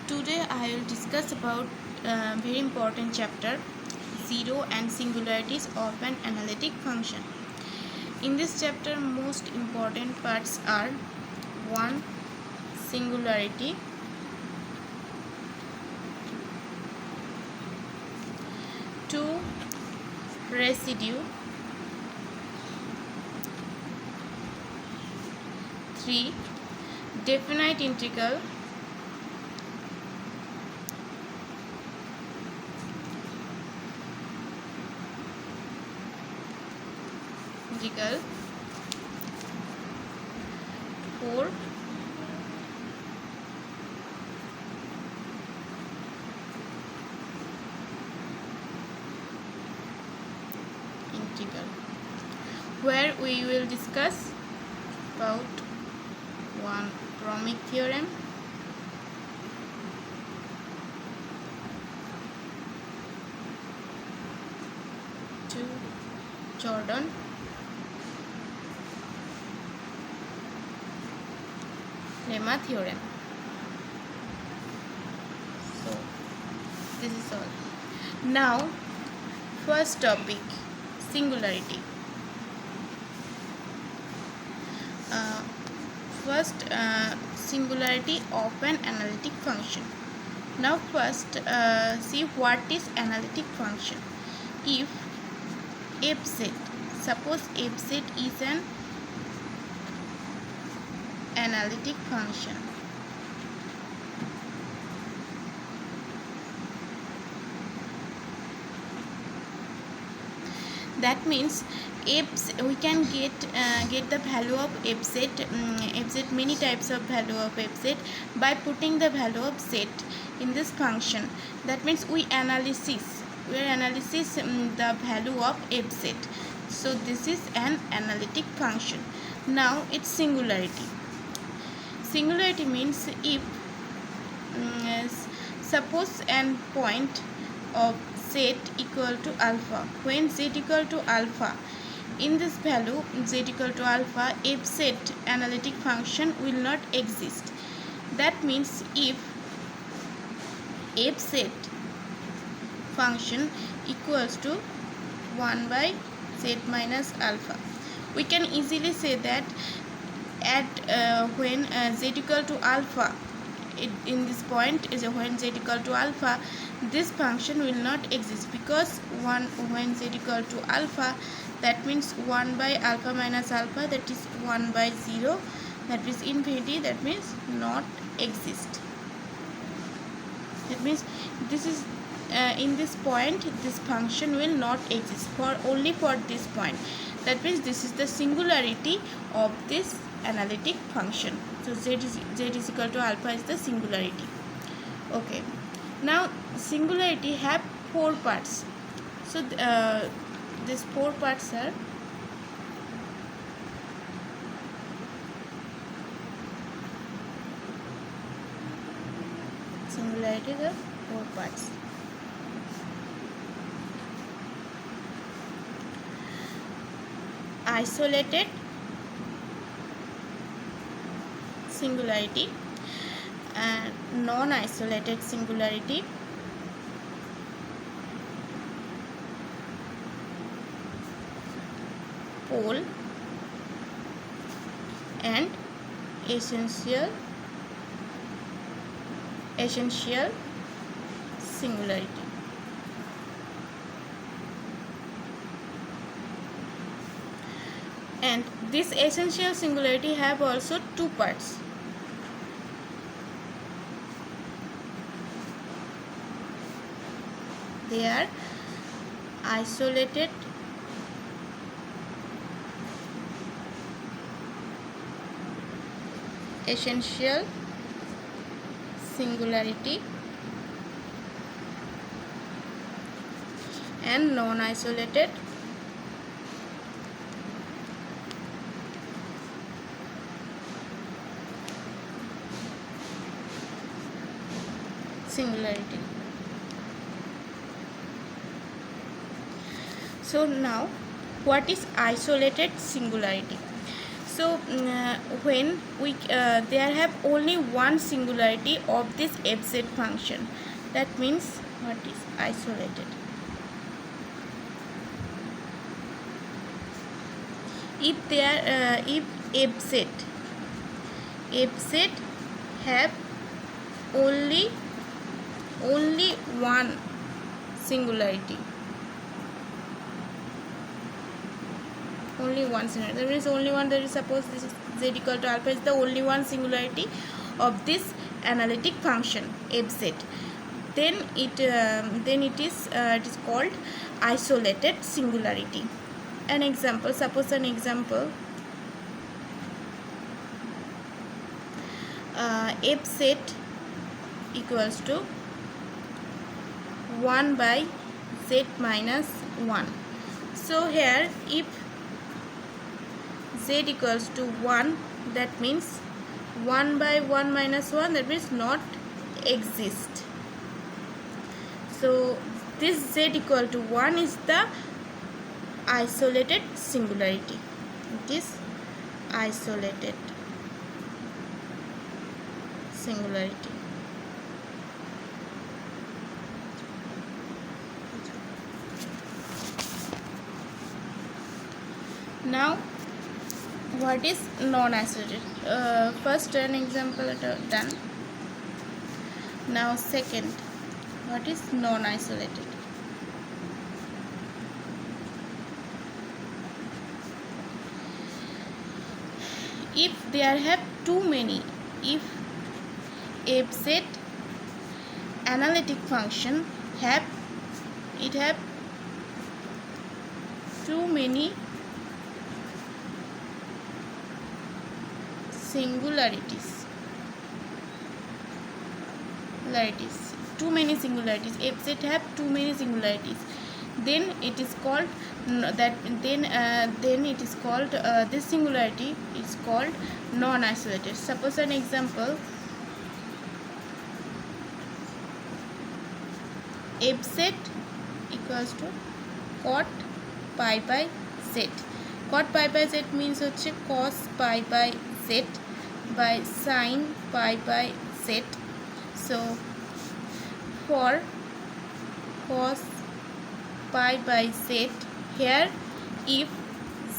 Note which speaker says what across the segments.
Speaker 1: Today I will discuss about very important chapter, zero and singularities of an analytic function. In this chapter, most important parts are 1. Singularity, 2. Residue, 3. Definite integral, 4. Integral, where we will discuss about 1. Chromic theorem, 2. Jordan, lemma theorem. So this is all. Now first topic, singularity. Singularity of an analytic function. Now first see what is analytic function. If fz, suppose fz is an analytic function, that means we can get the value of fz, many types of value of fz by putting the value of z in this function. That means we are analysis the value of fz. So this is an analytic function. Now its singularity. Singularity means if suppose an point of z equal to alpha, when z equal to alpha, in this value z equal to alpha, fz analytic function will not exist. That means if fz function equals to 1 by z minus alpha, we can easily say that at when z equal to alpha, in this point is when z equal to alpha, this function will not exist, because when z equal to alpha, that means 1 by alpha minus alpha, that is 1 by 0, that is infinity, that means not exist. That means this is in this point this function will not exist, for only for this point. That means this is the singularity of this analytic function. So z is equal to alpha is the singularity. Okay, now singularity have 4 parts. So these 4 parts are singularity, the 4 parts. Isolated singularity and non-isolated singularity, pole, and essential singularity. And this essential singularity have also 2 parts. They are isolated essential singularity and non-isolated singularity. So now what is isolated singularity? So when we there have only one singularity of this fz function, that means what is isolated. If there if fz have only one singularity, only one singularity, there is only one, there is, suppose this is z equal to alpha is the only one singularity of this analytic function fz, then it is called isolated singularity. An example, suppose an example, fz equals to 1 by z minus 1. So here if z equals to 1, that means 1 by 1 minus 1, that means not exist. So this z equal to 1 is the isolated singularity. It is isolated singularity. Now what is non-isolated? First an example done. Now second, what is non-isolated? If there have too many, if fz analytic function have too many singularities, too many singularities, fz have too many singularities, then it is called then it is called this singularity is called non-isolated. Suppose an example, fz equals to cot pi by z. Cot pi by z means হচ্ছে cos pi by z by sin pi by z. So for cos pi by z, here if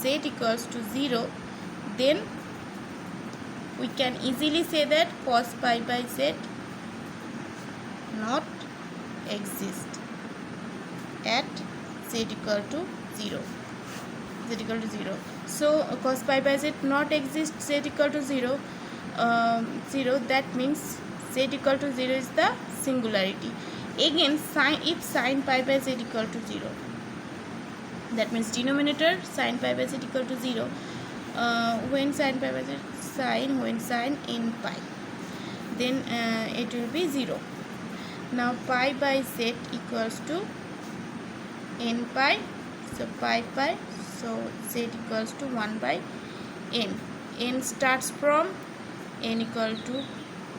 Speaker 1: z equals to 0, then we can easily say that cos pi by z not exist at z equal to 0. Z equal to 0. So cos pi by z not exist z equal to 0. 0, that means z equal to 0 is the singularity. Again, if sin pi by z equal to 0, that means denominator sin pi by z equal to 0. When sin pi by z when sin n pi, then it will be 0. Now pi by z equals to n pi, so pi, so z equals to 1 by n. N starts from n equal to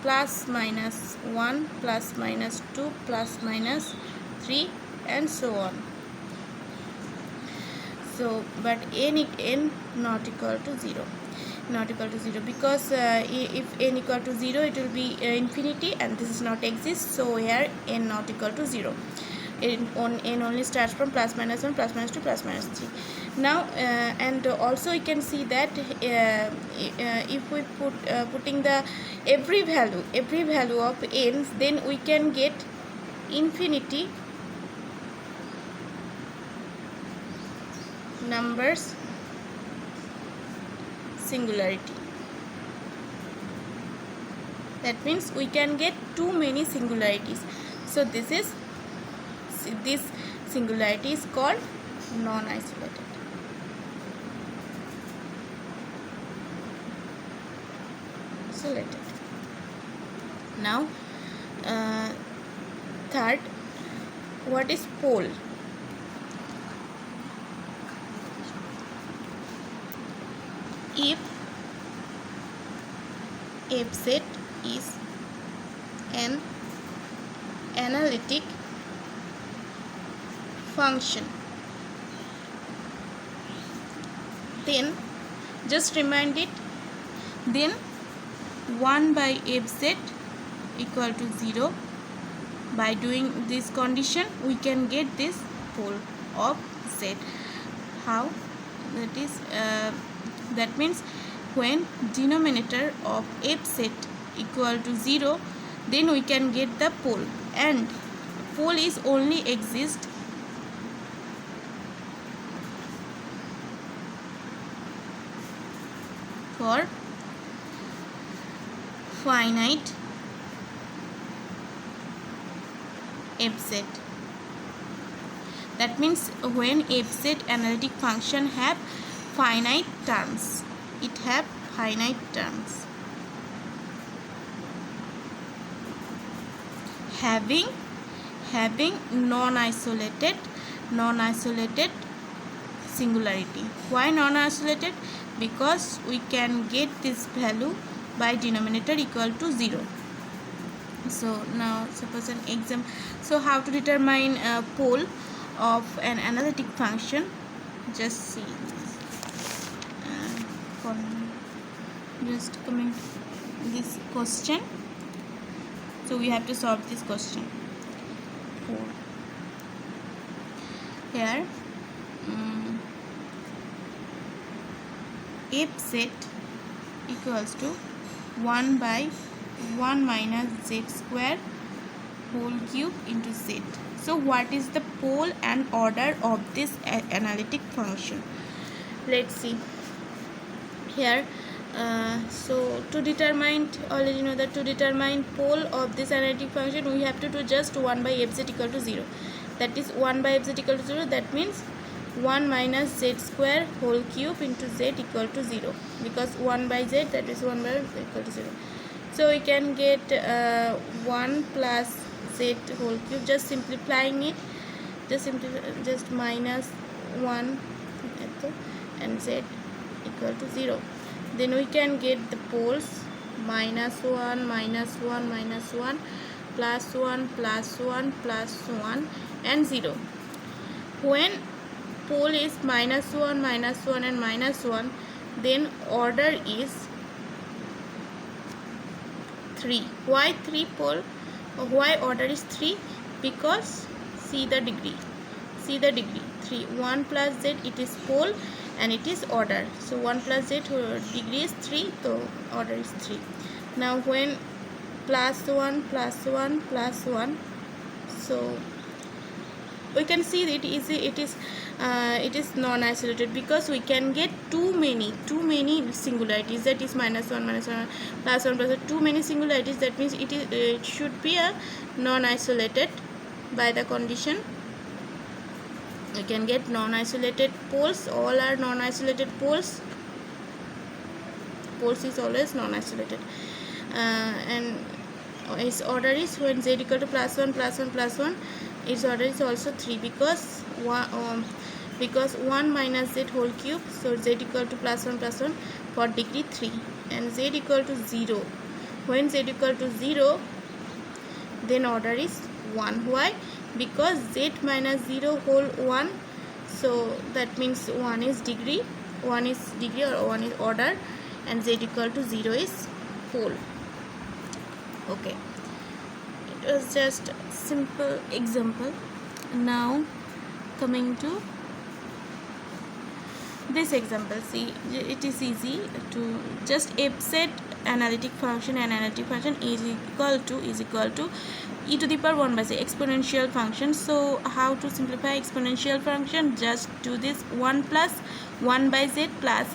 Speaker 1: plus minus 1, plus minus 2, plus minus 3, and so on. So but n not equal to 0, not equal to 0, because if n equal to 0, it will be infinity, and this is not exist. So here n not equal to 0. N only starts from plus minus 1, plus minus 2, plus minus 3. Now and also you can see that if we putting the every value of n, then we can get infinity numbers singularity. That means we can get too many singularities. So this singularity is called non-isolated. Isolated. Now third, what is pole? If fz is an analytic function, then just remind it. Then 1 by fz equal to 0. By doing this condition we can get this pole of z. How? That means when denominator of fz equal to 0, then we can get the pole, and pole is only exist for finite fz. That means when fz analytic function have finite terms, it have finite terms. Having non-isolated singularity. Why non-isolated? Because we can get this value by denominator equal to 0. So now suppose an example. So how to determine pole of an analytic function? Just see just comment this question. So we have to solve this question. Here fz equals to 1 by 1 minus z square whole cube into z. So what is the pole and order of this analytic function? Let's see here. So to determine, already know that to determine pole of this analytic function we have to do just 1 by fz equal to 0. That is 1 by fz equal to 0. That means 1 minus z square whole cube into z equal to 0, because 1 by z, that is 1 by z equal to 0. So we can get 1 plus z whole cube, just simplifying it, just minus 1 and z equal to 0. Then we can get the poles minus 1 minus 1 minus 1 plus 1 plus 1 plus 1 and 0. When pole is minus 1 and minus 1, then order is 3. Why 3 pole? Why order is 3? Because see the degree 3. 1 plus z, it is pole and it is order. So 1 plus z degree is 3, so order is 3. Now when plus 1 plus 1 plus 1, so we can see that it is non-isolated, because we can get too many singularities, that is minus 1 plus 1 plus 1, too many singularities. That means it should be a non-isolated. By the condition we can get non-isolated poles. All are non-isolated poles. Poles is always non-isolated, and its order is, when z equal to plus 1 plus 1 plus 1, its order is also 3, because 1 minus z whole cube, so z equal to plus 1 for degree 3, and z equal to 0. When z equal to 0, then order is 1. Why? Because z minus 0 whole 1, so that means 1 is degree or 1 is order, and z equal to 0 is pole. Okay, it was just simple example. Now coming to this example, see, it is easy to just fz analytic function is equal to e to the power 1 by z, exponential function. So how to simplify exponential function? Just do this 1 plus 1 by z plus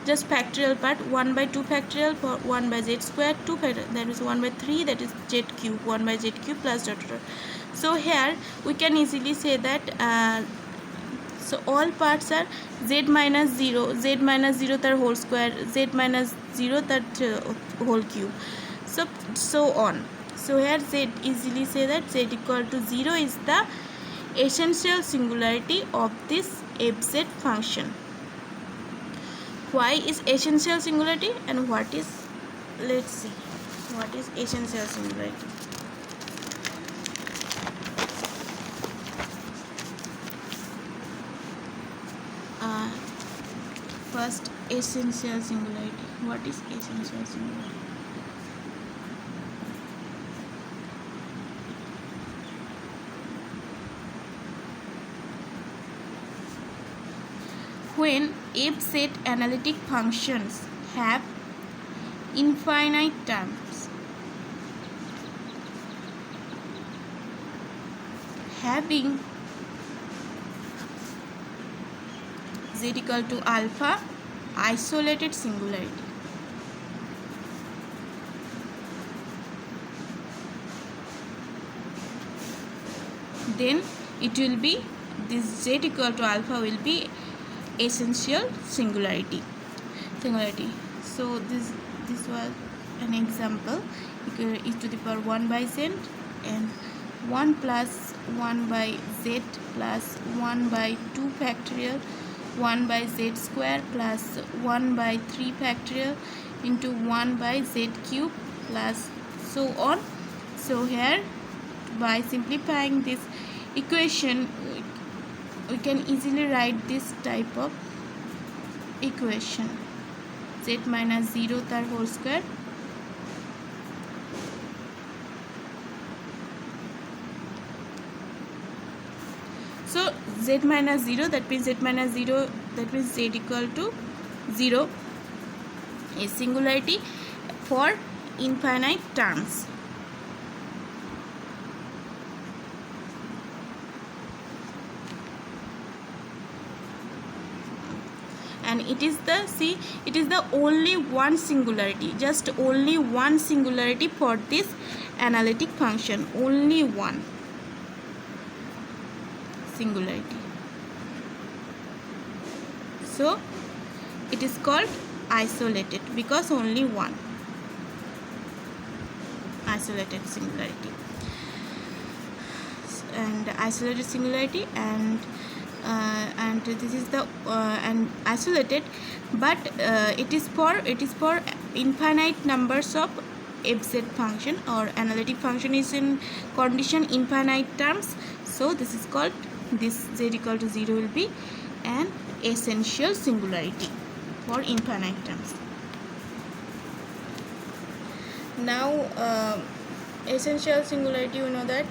Speaker 1: just factorial part 1 by 2 factorial for 1 by z square 2 factorial, that is 1 by 3, that is z cube, 1 by z cube plus dot dot. So here we can easily say that so all parts are z minus 0 that whole square, z minus 0 that whole cube, so on. So here z, easily say that z equal to 0 is the essential singularity of this fz function. Why is essential singularity and what is, let's see what is essential singularity. first essential singularity. What is essential singularity? When f-set analytic functions have infinite terms, having z equal to alpha isolated singularity. Then it will be, this z equal to alpha will be essential singularity. So this was an example. E to the power 1 by z and 1 plus 1 by z plus 1 by 2 factorial 1 by z square plus 1 by 3 factorial into 1 by z cube plus so on. So here, by simplifying this equation, we can easily write this type of equation: z minus 0 tar whole square so z minus 0, that means z minus 0, that means z equal to 0 is singularity for infinite terms. And it is the, it is the only one singularity, just only one singularity for this analytic function, only one singularity. So it is called isolated because only one isolated singularity. And isolated singularity, and this is the and isolated, but it is for infinite numbers of f-z function, or analytic function is in condition infinite terms. So this is called, this z equal to 0 will be an essential singularity for infinite terms. Now essential singularity, we know that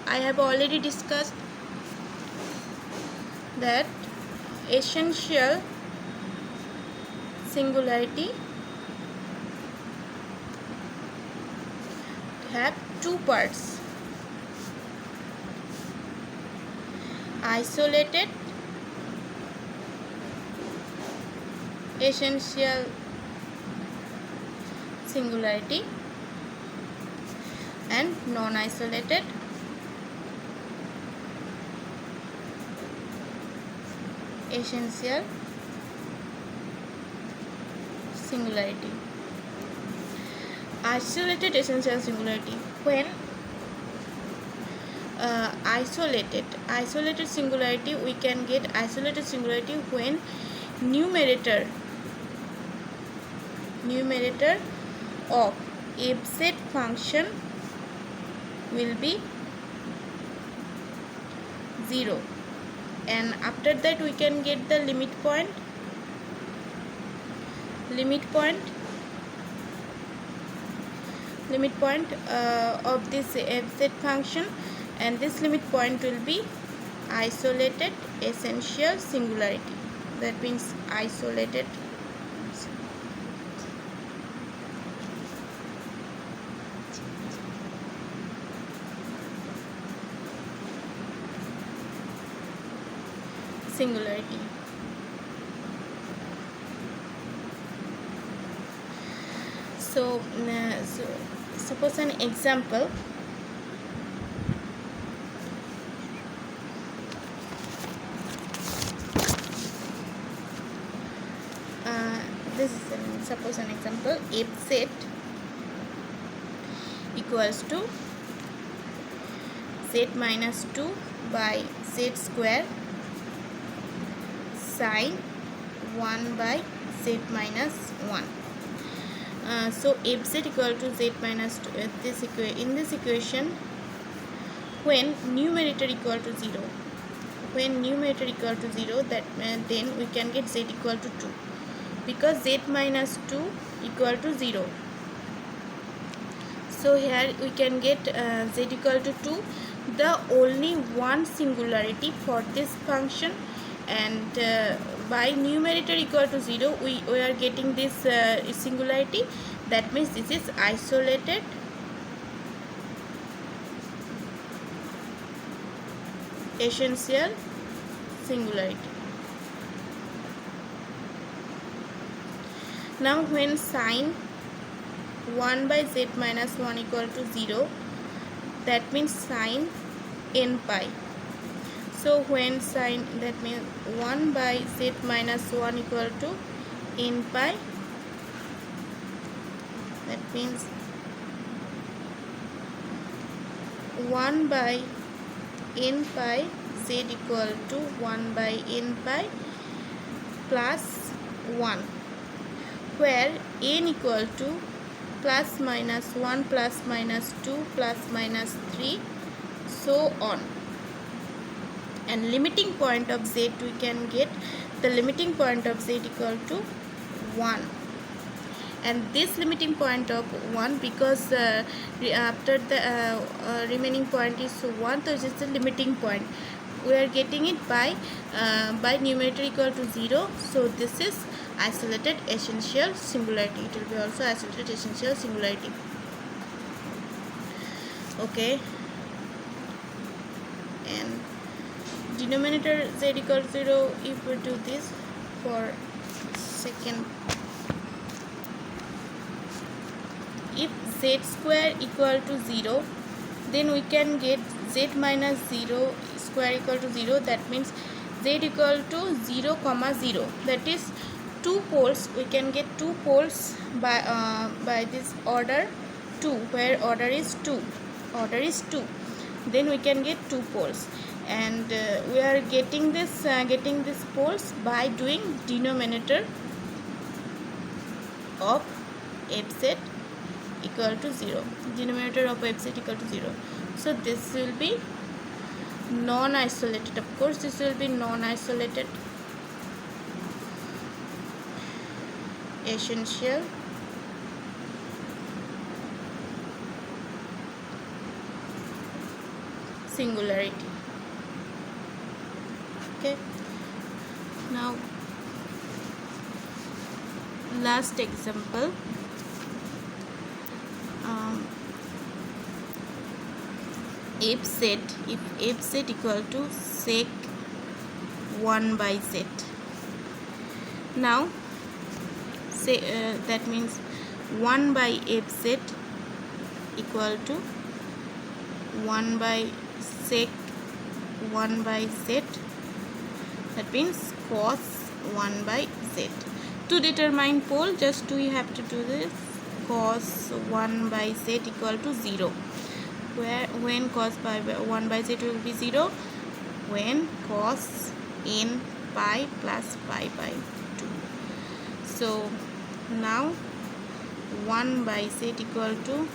Speaker 1: I have already discussed that essential singularity have two parts: isolated essential singularity and non-isolated essential singularity. Isolated essential singularity, when isolated singularity, we can get isolated singularity when numerator of f-z function will be 0, and after that we can get the limit point of this f-z function, and this limit point will be isolated essential singularity. That means isolated singularity. So suppose an example. This is suppose an example: f-z equals to z minus 2 by z square sine 1 by z minus 1. So f-z equal to z minus 2, in this equation, when numerator equal to 0, when numerator equal to 0, that then we can get z equal to 2, because z minus 2 equal to 0. So here we can get z equal to 2, the only one singularity for this function, and by numerator equal to 0 we are getting this singularity. That means this is isolated essential singularity. Now when sine 1 by z minus 1 equal to 0, that means sine n pi. So when sine, that means 1 by z minus 1 equal to n pi, that means 1 by n pi z equal to 1 by n pi plus 1, where n equal to plus minus 1 plus minus 2 plus minus 3, so on. And limiting point of z, we can get the limiting point of z equal to 1. And this limiting point of 1, because after the remaining point is 1, so it is the limiting point. We are getting it by numerator equal to 0. So this is isolated essential singularity. It will be also isolated essential singularity. Okay. And denominator z equal to 0, if we do this for second, if z square equal to 0, then we can get z minus 0 square equal to 0. That means z equal to 0 comma 0, that is 2 poles. We can get 2 poles by this order 2, where order is 2, then we can get 2 poles. And we are getting this poles by doing denominator of fz equal to 0, denominator of fz equal to 0. So this will be non-isolated. Of course this will be non-isolated essential singularity. Okay, now last example. If fz equal to sec 1 by z. Now say that means 1 by fz equal to 1 by sec 1 by z, that means cos 1 by z. To determine pole, just we have to do this, cos 1 by z equal to 0, where when cos by 1 by z will be 0, when cos n pi plus pi by 2. So now 1 by z equal to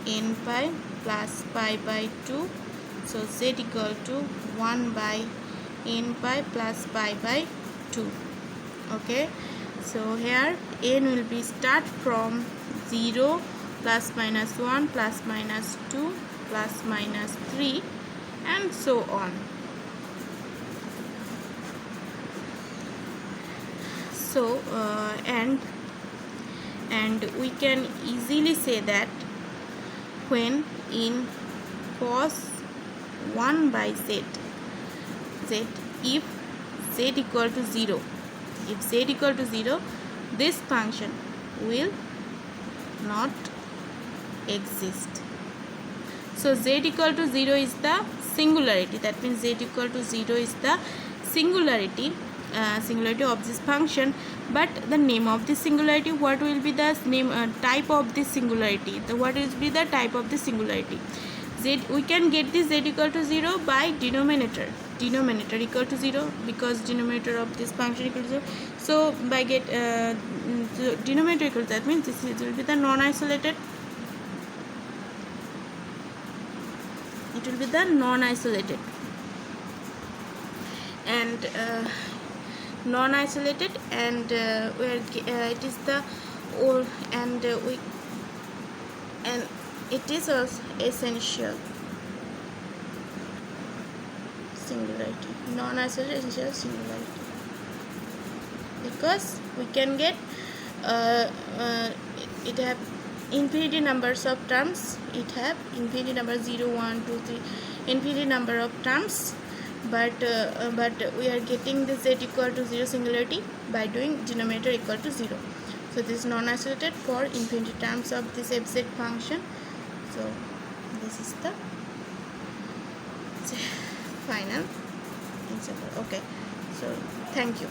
Speaker 1: n pi plus pi by 2, so z equal to 1 by n pi plus pi by 2. Okay, so here n will be start from 0 plus minus 1 plus minus 2 plus minus 3 and so on. So and we can easily say that when in cos 1 by z, if z equal to 0, this function will not exist. So z equal to 0 is the singularity, that means z equal to 0 is the singularity of this function. But the name of this singularity, what will be the name type of this singularity, what will be the type of this singularity? Z, we can get this z equal to 0 by denominator equal to 0, because denominator of this function equal to 0. So by get denominator equal to, that means this will be the non-isolated, it will be the non-isolated and non-isolated, and it is the old, and it is also essential. Singularity, non-isolated, essential, singularity, because we can get it have infinity numbers of terms. It have infinity number 0, 1, 2, 3, infinity number of terms, but we are getting the z equal to 0 singularity by doing denominator equal to 0. So this is non-isolated for infinity terms of this fz function. So this is the final answer. Okay, so thank you.